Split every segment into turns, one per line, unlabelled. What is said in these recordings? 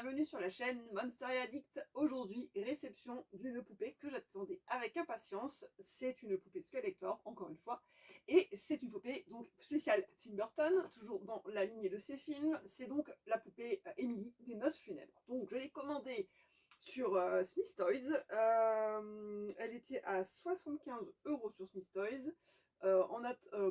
bienvenue sur la chaîne Monster Addict. Aujourd'hui, réception d'une poupée que j'attendais avec impatience. C'est une poupée Skeletor, encore une fois. Et c'est une poupée donc spéciale Tim Burton, toujours dans la lignée de ses films. C'est donc la poupée Emily des Noces Funèbres. Donc je l'ai commandée sur Smith Toys. Elle était à 75 € sur Smith Toys.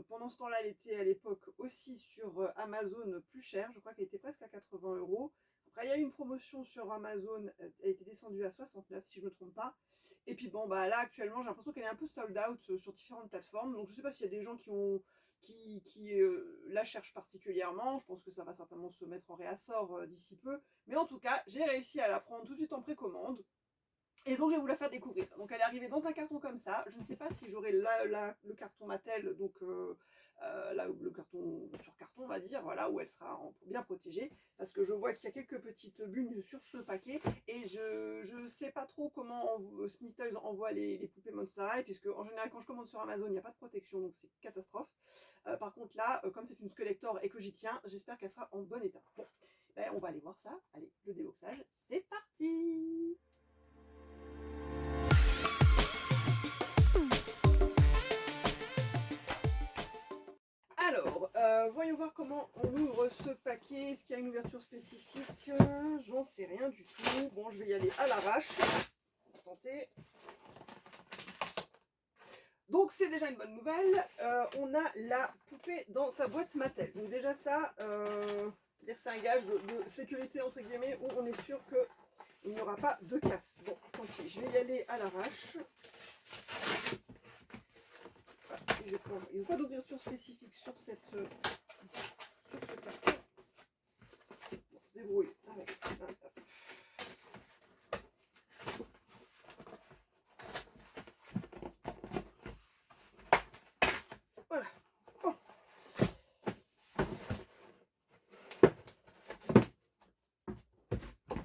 Pendant ce temps-là, elle était à l'époque aussi sur Amazon plus chère. Je crois qu'elle était presque à 80 €. Après, il y a eu une promotion sur Amazon. Elle était descendue à 69 si je ne me trompe pas. Et puis bon, bah là actuellement, j'ai l'impression qu'elle est un peu sold out sur différentes plateformes. Donc je ne sais pas s'il y a des gens qui la cherchent particulièrement. Je pense que ça va certainement se mettre en réassort d'ici peu. Mais en tout cas, j'ai réussi à la prendre tout de suite en précommande. Et donc je vais vous la faire découvrir. Donc elle est arrivée dans un carton comme ça. Je ne sais pas si j'aurai le carton Mattel, donc le carton sur carton on va dire, voilà, où elle sera bien protégée. Parce que je vois qu'il y a quelques petites bulles sur ce paquet. Et je ne sais pas trop comment Smith Toys envoie les poupées Monster High, puisque en général quand je commande sur Amazon, il n'y a pas de protection, donc c'est catastrophe. Par contre là, comme c'est une Skeletor et que j'y tiens, j'espère qu'elle sera en bon état. Bon, ben, on va aller voir ça. Allez, le déboxage, c'est parti! Alors, voyons voir comment on ouvre ce paquet. Est-ce qu'il y a une ouverture spécifique? J'en sais rien du tout. Bon, je vais y aller à l'arrache. Tenter. Donc, c'est déjà une bonne nouvelle. On a la poupée dans sa boîte Mattel. Donc déjà ça, c'est un gage de sécurité, entre guillemets, où on est sûr qu'il n'y aura pas de casse. Bon, tant pis, je vais y aller à l'arrache. Il n'y a pas d'ouverture spécifique sur ce carton. Bon, débrouille avec ça. Voilà. Bon.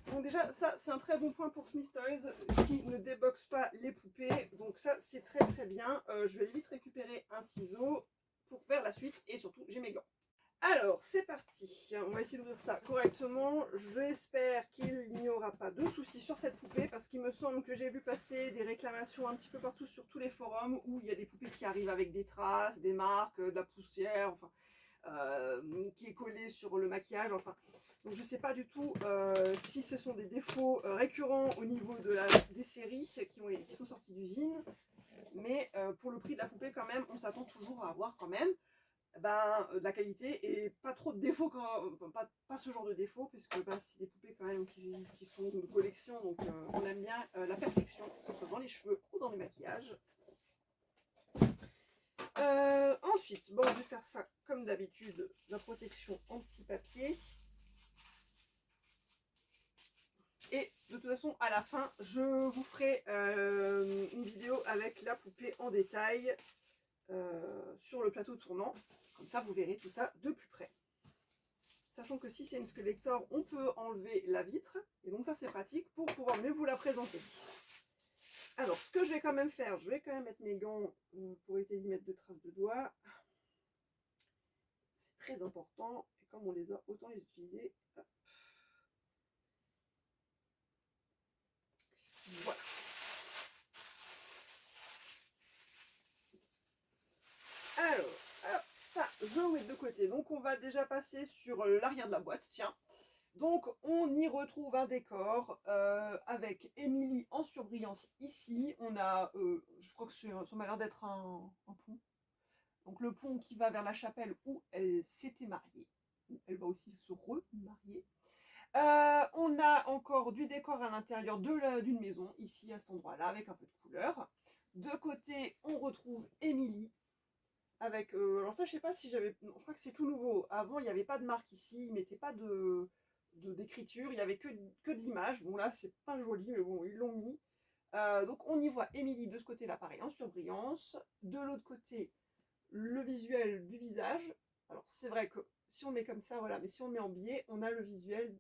Donc déjà, ça c'est un très bon point pour Smith Toys qui ne déboxe pas les poupées. Donc ça c'est très très bien. Je vais vite récupérer un ciseau pour faire la suite et surtout j'ai mes gants. Alors c'est parti, on va essayer d'ouvrir ça correctement. J'espère qu'il n'y aura pas de soucis sur cette poupée parce qu'il me semble que j'ai vu passer des réclamations un petit peu partout sur tous les forums où il y a des poupées qui arrivent avec des traces, des marques, de la poussière, enfin qui est collée sur le maquillage, enfin. Donc je ne sais pas du tout si ce sont des défauts récurrents au niveau des séries qui sont sorties d'usine. Mais pour le prix de la poupée quand même, on s'attend toujours à avoir quand même de la qualité et pas trop de défauts, pas ce genre de défauts, puisque c'est des poupées quand même qui sont de collection, donc on aime bien la perfection, que ce soit dans les cheveux ou dans le maquillage. Ensuite, bon, je vais faire ça comme d'habitude, la protection en petit papier. Et de toute façon, à la fin, je vous ferai une vidéo avec la poupée en détail sur le plateau tournant. Comme ça, vous verrez tout ça de plus près. Sachant que si c'est une Skeletor, on peut enlever la vitre. Et donc ça, c'est pratique pour pouvoir mieux vous la présenter. Alors, ce que je vais quand même faire, je vais quand même mettre mes gants pour éviter d'y mettre de traces de doigts. C'est très important. Et comme on les a, autant les utiliser. Hop. Voilà. Alors, hop, ça, je le mets de côté. Donc, on va déjà passer sur l'arrière de la boîte, tiens. Donc, on y retrouve un décor avec Emily en surbrillance ici. On a, je crois que ça m'a l'air d'être un pont. Donc, le pont qui va vers la chapelle où elle s'était mariée. Elle va aussi se remarier. On a encore du décor à l'intérieur d'une maison, ici à cet endroit-là, avec un peu de couleur. De côté, on retrouve Emily. Avec, alors ça, je sais pas si j'avais. Non, je crois que c'est tout nouveau. Avant, il n'y avait pas de marque ici, ils mettaient pas d'écriture, il n'y avait que de l'image. Bon, là, c'est pas joli, mais bon, ils l'ont mis. Donc, on y voit Emily de ce côté-là, pareil, en surbrillance. De l'autre côté, le visuel du visage. Alors, c'est vrai que si on met comme ça, voilà, mais si on met en biais, on a le visuel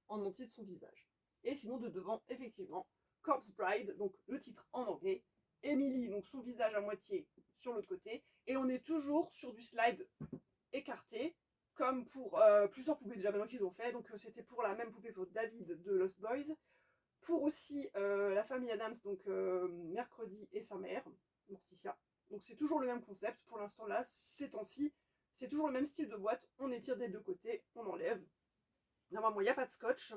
en entier de son visage. Et sinon, de devant, effectivement, Corpse Bride, donc le titre en anglais. Emily, donc son visage à moitié sur l'autre côté. Et on est toujours sur du slide écarté, comme pour plusieurs poupées déjà maintenant qu'ils ont fait. Donc c'était pour la même poupée pour David de Lost Boys, pour aussi la famille Adams, donc Mercredi et sa mère, Morticia. Donc c'est toujours le même concept pour l'instant là, ces temps-ci. C'est toujours le même style de boîte, on étire des deux côtés, on enlève. Normalement il n'y a pas de scotch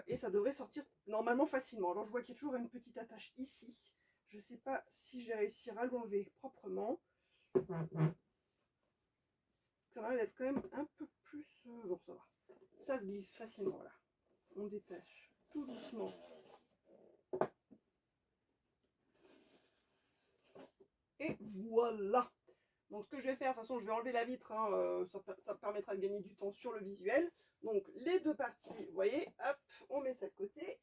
et ça devrait sortir normalement facilement. Alors je vois qu'il y a toujours une petite attache ici. Je ne sais pas si je vais réussir à l'enlever proprement. Ça m'enlève quand même un peu plus. Bon, ça va. Ça se glisse facilement là. On détache tout doucement. Et voilà. Donc ce que je vais faire, de toute façon je vais enlever la vitre, hein, ça permettra de gagner du temps sur le visuel. Donc les deux parties, vous voyez, hop, on met ça de côté.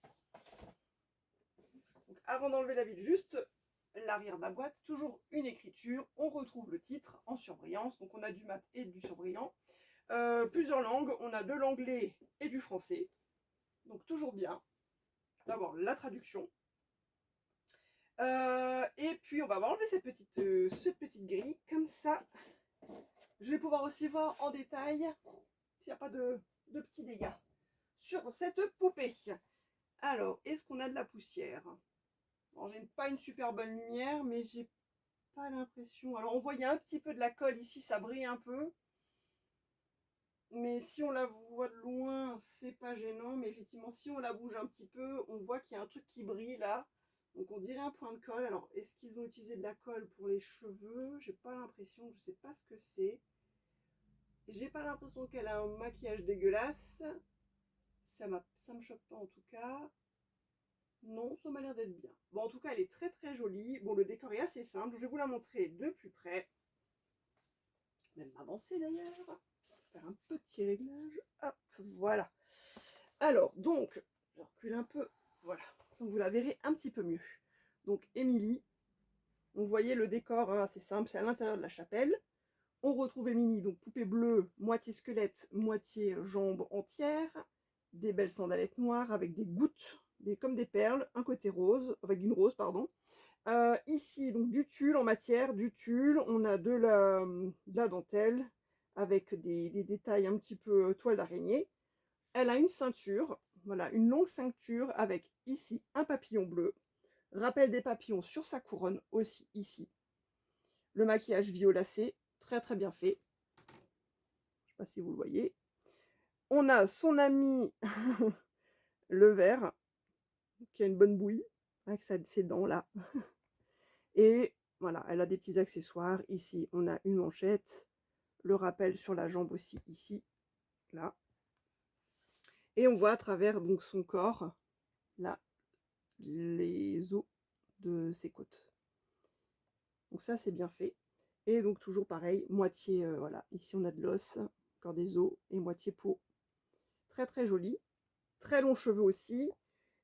Donc, avant d'enlever la vitre, juste l'arrière de la boîte, toujours une écriture, on retrouve le titre en surbrillance, donc on a du mat et du surbrillant. Plusieurs langues, on a de l'anglais et du français, donc toujours bien d'avoir la traduction. Et puis on va enlever cette petite grille, comme ça je vais pouvoir aussi voir en détail s'il n'y a pas de petits dégâts sur cette poupée. Alors, est-ce qu'on a de la poussière? Alors, j'ai pas une super bonne lumière, mais j'ai pas l'impression. Alors, on voit il y a un petit peu de la colle ici, ça brille un peu. Mais si on la voit de loin, c'est pas gênant. Mais effectivement, si on la bouge un petit peu, on voit qu'il y a un truc qui brille là. Donc, on dirait un point de colle. Alors, est-ce qu'ils ont utilisé de la colle pour les cheveux? J'ai pas l'impression, je sais pas ce que c'est. J'ai pas l'impression qu'elle a un maquillage dégueulasse. Ça me choque pas en tout cas. Non, ça m'a l'air d'être bien. Bon, en tout cas, elle est très très jolie. Bon, le décor est assez simple. Je vais vous la montrer de plus près. Même m'avancer d'ailleurs. Faire un petit réglage. Hop, voilà. Alors, donc, je recule un peu. Voilà. Donc, vous la verrez un petit peu mieux. Donc, Émilie. Donc, vous voyez le décor, hein, assez simple. C'est à l'intérieur de la chapelle. On retrouve Émilie, donc poupée bleue, moitié squelette, moitié jambes entières. Des belles sandalettes noires avec des gouttes, comme des perles, un côté rose, avec une rose, pardon. Ici, donc du tulle en matière, du tulle, on a de la dentelle avec des détails un petit peu toile d'araignée. Elle a une ceinture, voilà, une longue ceinture avec ici un papillon bleu, rappel des papillons sur sa couronne aussi ici. Le maquillage violacé, très très bien fait. Je ne sais pas si vous le voyez. On a son ami le vert, qui a une bonne bouille, avec ses dents là. Et voilà, elle a des petits accessoires. Ici, on a une manchette, le rappel sur la jambe aussi, ici, là. Et on voit à travers donc son corps, là, les os de ses côtes. Donc ça, c'est bien fait. Et donc toujours pareil, moitié, voilà, ici on a de l'os, encore des os, et moitié peau. Très très joli. Très longs cheveux aussi.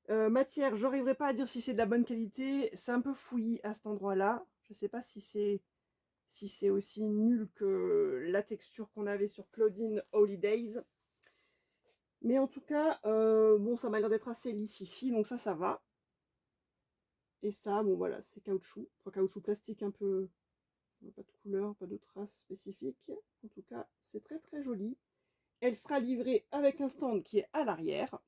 Matière, je n'arriverai pas à dire si c'est de la bonne qualité. C'est un peu fouillis à cet endroit-là. Je ne sais pas si c'est aussi nul que la texture qu'on avait sur Claudine Holidays. Mais en tout cas, bon, ça m'a l'air d'être assez lisse ici, donc ça va. Et ça, bon voilà, c'est caoutchouc. Enfin, caoutchouc plastique un peu... Pas de couleur, pas de traces spécifiques. En tout cas, c'est très très joli. Elle sera livrée avec un stand qui est à l'arrière.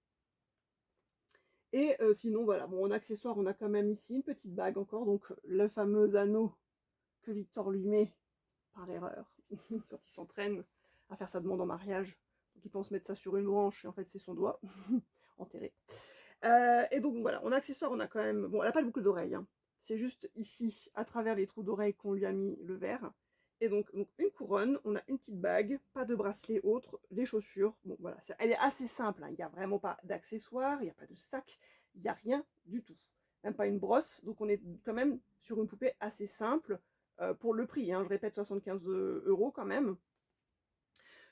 Et sinon, voilà, bon, en accessoire, on a quand même ici une petite bague encore, donc le fameux anneau que Victor lui met par erreur quand il s'entraîne à faire sa demande en mariage. Donc il pense mettre ça sur une branche et en fait c'est son doigt enterré. Et donc voilà, en accessoire, on a quand même... Bon, elle n'a pas de boucle d'oreille, hein. C'est juste ici, à travers les trous d'oreille, qu'on lui a mis le verre. Et donc une couronne, on a une petite bague, pas de bracelet autre, les chaussures. Bon voilà, elle est assez simple, hein. Il n'y a vraiment pas d'accessoires, il n'y a pas de sac, il n'y a rien du tout. Même pas une brosse, donc on est quand même sur une poupée assez simple pour le prix, hein. Je répète, 75 € quand même.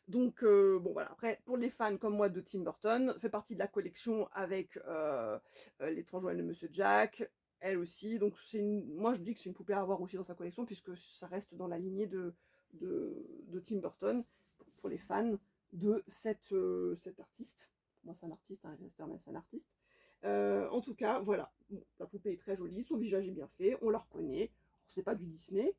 Donc bon voilà, après pour les fans comme moi de Tim Burton, fait partie de la collection avec l'étrange Noël de Monsieur Jack, elle aussi, donc moi je dis que c'est une poupée à avoir aussi dans sa collection puisque ça reste dans la lignée de Tim Burton pour les fans de cet artiste. Moi c'est un artiste, un réalisateur mais c'est un artiste. En tout cas voilà, bon, la poupée est très jolie, son visage est bien fait, on la reconnaît, c'est pas du Disney,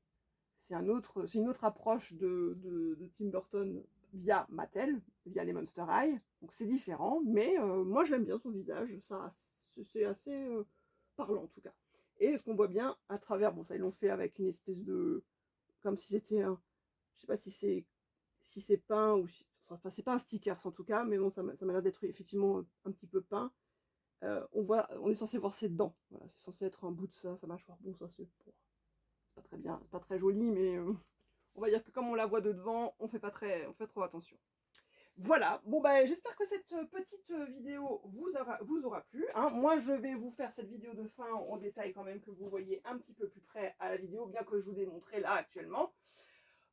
c'est une autre approche de Tim Burton via Mattel, via les Monster High. Donc c'est différent, mais moi j'aime bien son visage, ça c'est assez parlant en tout cas. Et ce qu'on voit bien à travers, bon ça ils l'ont fait avec une espèce de, comme si c'était un, je sais pas si c'est peint ou si, enfin c'est pas un sticker en tout cas, mais bon ça m'a l'air d'être effectivement un petit peu peint. On est censé voir ses dents, voilà, c'est censé être un bout de ça, sa mâchoire. Bon ça c'est pas très bien, pas très joli, mais on va dire que comme on la voit de devant, on fait trop attention. Voilà, bon bah j'espère que cette petite vidéo vous aura plu. Hein. Moi je vais vous faire cette vidéo de fin en détail quand même, que vous voyez un petit peu plus près à la vidéo, bien que je vous l'ai montré là actuellement.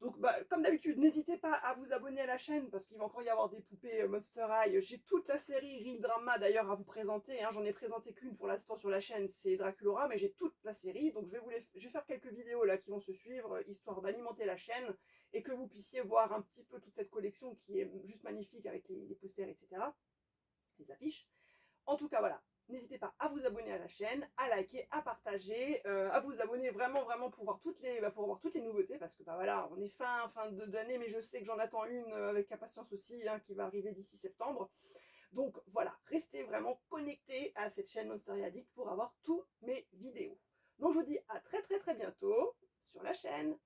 Donc bah, comme d'habitude, n'hésitez pas à vous abonner à la chaîne parce qu'il va encore y avoir des poupées Monster High. J'ai toute la série Real Drama d'ailleurs à vous présenter. Hein. J'en ai présenté qu'une pour l'instant sur la chaîne, c'est Draculaura, mais j'ai toute la série. Donc je vais faire quelques vidéos là qui vont se suivre, histoire d'alimenter la chaîne et que vous puissiez voir un petit peu toute cette collection qui est juste magnifique avec les posters, etc. Les affiches. En tout cas, voilà. N'hésitez pas à vous abonner à la chaîne, à liker, à partager, à vous abonner vraiment pour voir toutes les nouveautés, parce que bah voilà, on est fin d'année, mais je sais que j'en attends une avec impatience aussi, hein, qui va arriver d'ici septembre. Donc voilà, restez vraiment connectés à cette chaîne Monsteria Addict pour avoir tous mes vidéos. Donc je vous dis à très bientôt sur la chaîne.